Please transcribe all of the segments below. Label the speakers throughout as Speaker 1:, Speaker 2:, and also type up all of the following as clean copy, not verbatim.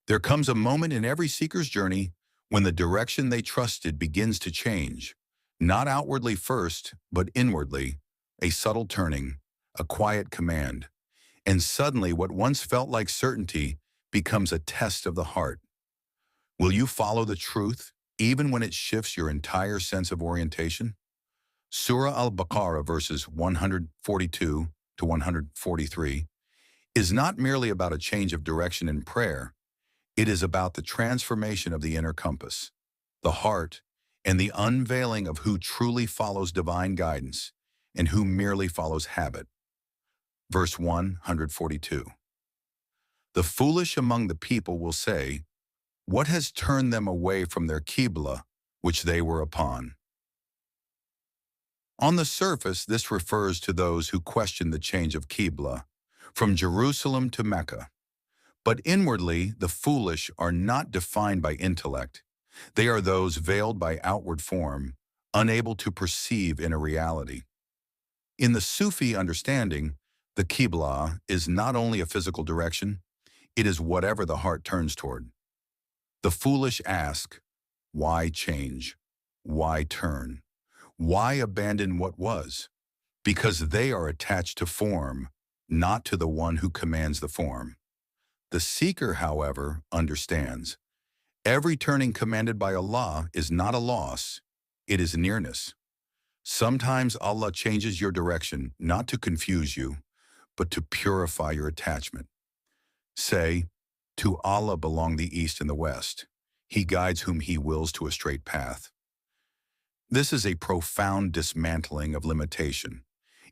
Speaker 1: There comes a moment in every seeker's journey when the direction they trusted begins to change, not outwardly first, but inwardly, a subtle turning, a quiet command, and suddenly what once felt like certainty becomes a test of the heart. Will you follow the truth even when it shifts your entire sense of orientation? Surah Al-Baqarah verses 142 to 143 is not merely about a change of direction in prayer. It is about the transformation of the inner compass, the heart, and the unveiling of who truly follows divine guidance and who merely follows habit. Verse 142. The foolish among the people will say, "What has turned them away from their Qibla, which they were upon?" On the surface, this refers to those who question the change of Qibla from Jerusalem to Mecca. But inwardly, the foolish are not defined by intellect. They are those veiled by outward form, unable to perceive inner reality. In the Sufi understanding, the Qibla is not only a physical direction, it is whatever the heart turns toward. The foolish ask, why change? Why turn? Why abandon what was? Because they are attached to form, not to the one who commands the form. The seeker, however, understands. Every turning commanded by Allah is not a loss, it is nearness. Sometimes Allah changes your direction not to confuse you, but to purify your attachment. Say, to Allah belong the East and the West. He guides whom He wills to a straight path. This is a profound dismantling of limitation.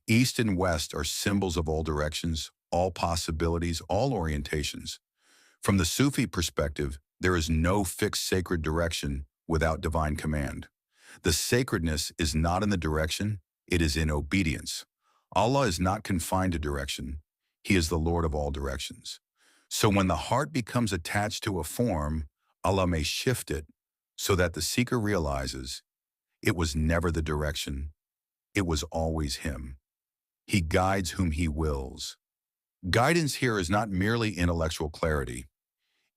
Speaker 1: East and West are symbols of all directions, all possibilities, all orientations. From the Sufi perspective, there is no fixed sacred direction without divine command. The sacredness is not in the direction, it is in obedience. Allah is not confined to direction. He is the Lord of all directions. So when the heart becomes attached to a form, Allah may shift it so that the seeker realizes it was never the direction, it was always Him. He guides whom He wills. Guidance here is not merely intellectual clarity.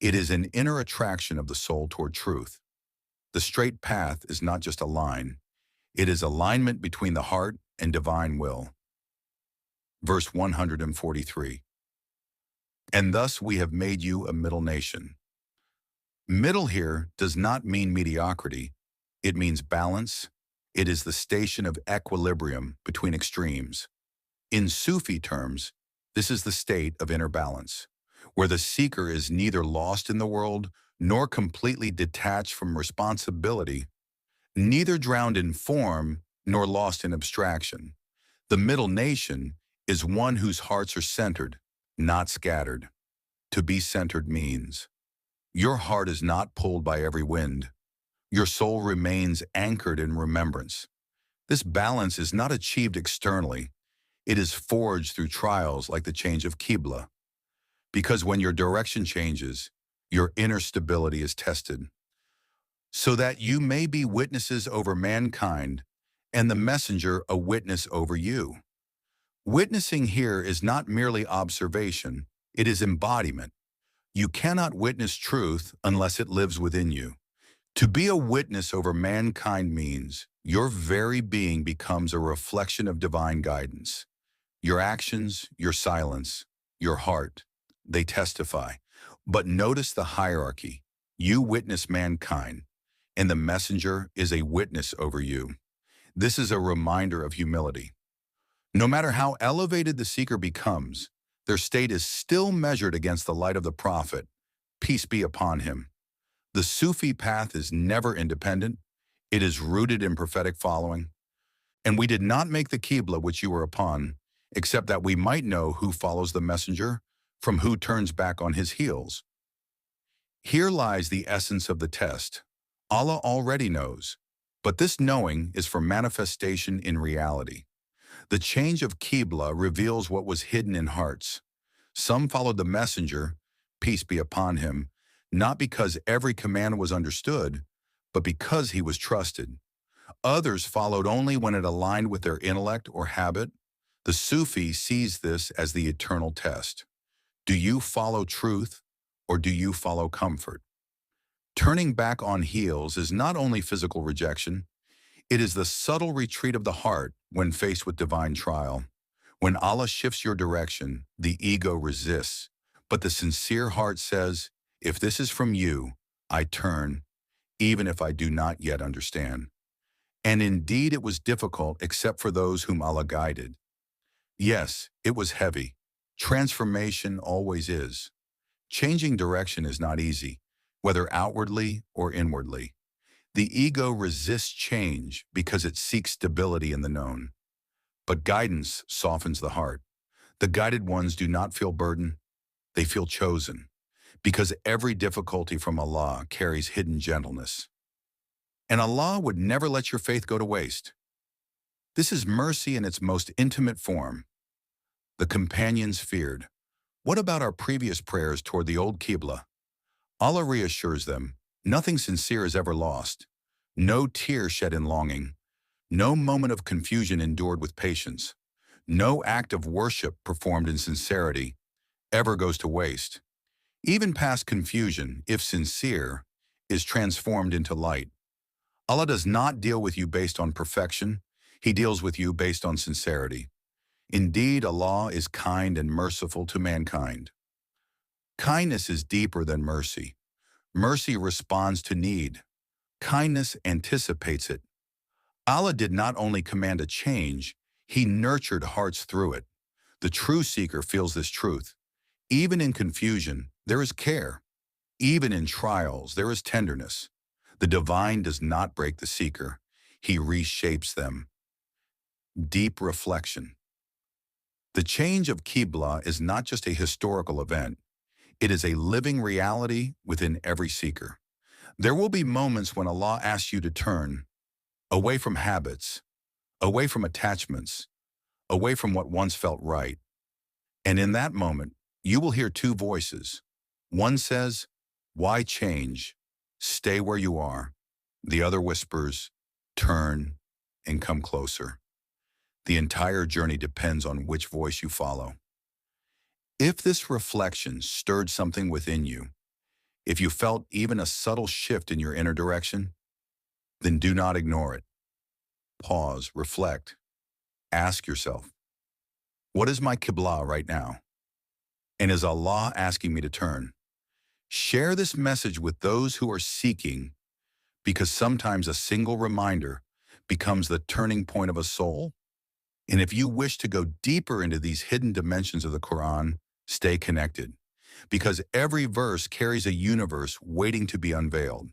Speaker 1: It is an inner attraction of the soul toward truth. The straight path is not just a line. It is alignment between the heart and divine will. Verse 143. And thus we have made you a middle nation. Middle here does not mean mediocrity. It means balance. It is the station of equilibrium between extremes. In Sufi terms, this is the state of inner balance, where the seeker is neither lost in the world nor completely detached from responsibility, neither drowned in form nor lost in abstraction. The middle nation is one whose hearts are centered, not scattered. To be centered means your heart is not pulled by every wind. Your soul remains anchored in remembrance. This balance is not achieved externally. It is forged through trials like the change of Qibla. Because when your direction changes, your inner stability is tested, so that you may be witnesses over mankind and the messenger a witness over you. Witnessing here is not merely observation, it is embodiment. You cannot witness truth unless it lives within you. To be a witness over mankind means your very being becomes a reflection of divine guidance. Your actions, your silence, your heart, they testify. But notice the hierarchy. You witness mankind, and the messenger is a witness over you. This is a reminder of humility. No matter how elevated the seeker becomes, their state is still measured against the light of the prophet, peace be upon him. The Sufi path is never independent. It is rooted in prophetic following. And we did not make the Qibla which you were upon, except that we might know who follows the messenger from who turns back on his heels. Here lies the essence of the test. Allah already knows, but this knowing is for manifestation in reality. The change of Qibla reveals what was hidden in hearts. Some followed the messenger, peace be upon him, not because every command was understood, but because he was trusted. Others followed only when it aligned with their intellect or habit. The Sufi sees this as the eternal test. Do you follow truth, or do you follow comfort? Turning back on heels is not only physical rejection, it is the subtle retreat of the heart when faced with divine trial. When Allah shifts your direction, the ego resists, but the sincere heart says, if this is from you, I turn, even if I do not yet understand. And indeed it was difficult except for those whom Allah guided. Yes, it was heavy. Transformation always is. Changing direction is not easy, whether outwardly or inwardly. The ego resists change because it seeks stability in the known. But guidance softens the heart. The guided ones do not feel burdened, they feel chosen, because every difficulty from Allah carries hidden gentleness. And Allah would never let your faith go to waste. This is mercy in its most intimate form. The companions feared. What about our previous prayers toward the old Qibla? Allah reassures them, nothing sincere is ever lost. No tear shed in longing. No moment of confusion endured with patience. No act of worship performed in sincerity ever goes to waste. Even past confusion, if sincere, is transformed into light. Allah does not deal with you based on perfection. He deals with you based on sincerity. Indeed, Allah is kind and merciful to mankind. Kindness is deeper than mercy. Mercy responds to need. Kindness anticipates it. Allah did not only command a change, He nurtured hearts through it. The true seeker feels this truth. Even in confusion, there is care. Even in trials, there is tenderness. The divine does not break the seeker. He reshapes them. Deep reflection. The change of Qibla is not just a historical event. It is a living reality within every seeker. There will be moments when Allah asks you to turn away from habits, away from attachments, away from what once felt right. And in that moment, you will hear two voices. One says, "Why change? Stay where you are." The other whispers, "Turn and come closer." The entire journey depends on which voice you follow. If this reflection stirred something within you, if you felt even a subtle shift in your inner direction, then do not ignore it. Pause, reflect, ask yourself, what is my Qibla right now? And is Allah asking me to turn? Share this message with those who are seeking, because sometimes a single reminder becomes the turning point of a soul. And if you wish to go deeper into these hidden dimensions of the Quran, stay connected, because every verse carries a universe waiting to be unveiled.